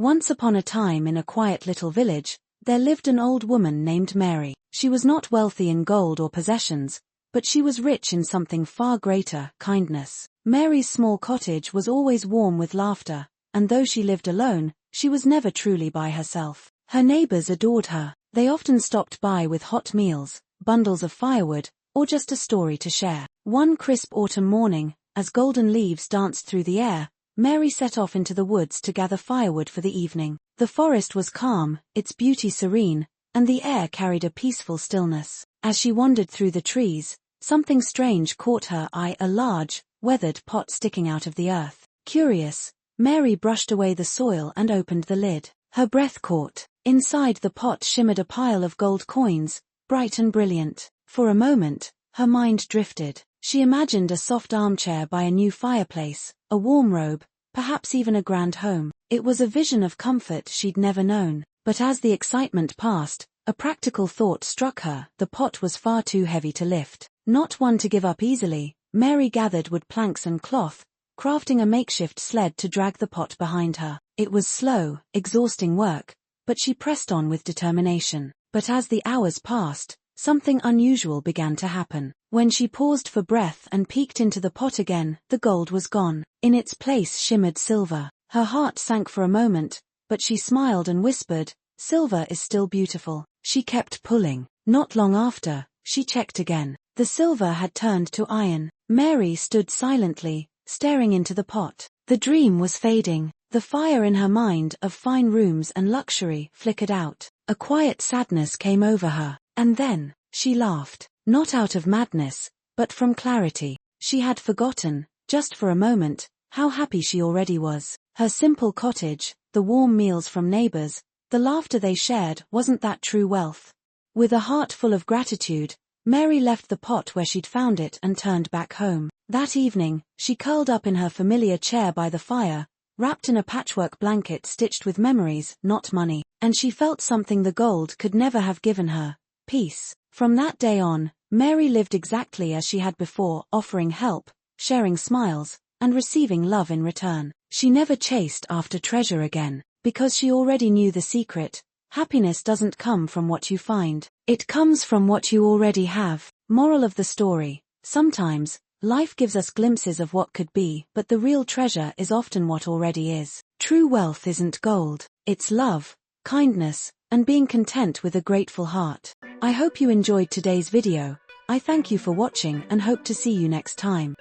Once upon a time in a quiet little village, there lived an old woman named Mary. She was not wealthy in gold or possessions, but she was rich in something far greater, kindness. Mary's small cottage was always warm with laughter, and though she lived alone, she was never truly by herself. Her neighbors adored her. They often stopped by with hot meals, bundles of firewood, or just a story to share. One crisp autumn morning, as golden leaves danced through the air, Mary set off into the woods to gather firewood for the evening. The forest was calm, its beauty serene, and the air carried a peaceful stillness. As she wandered through the trees, something strange caught her eye, a large, weathered pot sticking out of the earth. Curious, Mary brushed away the soil and opened the lid. Her breath caught. Inside the pot shimmered a pile of gold coins, bright and brilliant. For a moment, her mind drifted. She imagined a soft armchair by a new fireplace, a warm robe, perhaps even a grand home. It was a vision of comfort she'd never known. But as the excitement passed, a practical thought struck her. The pot was far too heavy to lift. Not one to give up easily, Mary gathered wood planks and cloth, crafting a makeshift sled to drag the pot behind her. It was slow, exhausting work, but she pressed on with determination. But as the hours passed, something unusual began to happen. When she paused for breath and peeked into the pot again, the gold was gone. In its place shimmered silver. Her heart sank for a moment, but she smiled and whispered, "Silver is still beautiful." She kept pulling. Not long after, she checked again. The silver had turned to iron. Mary stood silently, staring into the pot. The dream was fading. The fire in her mind of fine rooms and luxury flickered out. A quiet sadness came over her. And then, she laughed. Not out of madness, but from clarity. She had forgotten, just for a moment, how happy she already was. Her simple cottage, the warm meals from neighbors, the laughter they shared, wasn't that true wealth? With a heart full of gratitude, Mary left the pot where she'd found it and turned back home. That evening, she curled up in her familiar chair by the fire, wrapped in a patchwork blanket stitched with memories, not money. And she felt something the gold could never have given her: peace. From that day on, Mary lived exactly as she had before, offering help, sharing smiles, and receiving love in return. She never chased after treasure again, because she already knew the secret: happiness doesn't come from what you find, it comes from what you already have. Moral of the story: sometimes, life gives us glimpses of what could be, but the real treasure is often what already is. True wealth isn't gold, it's love, kindness, and being content with a grateful heart. I hope you enjoyed today's video. I thank you for watching and hope to see you next time.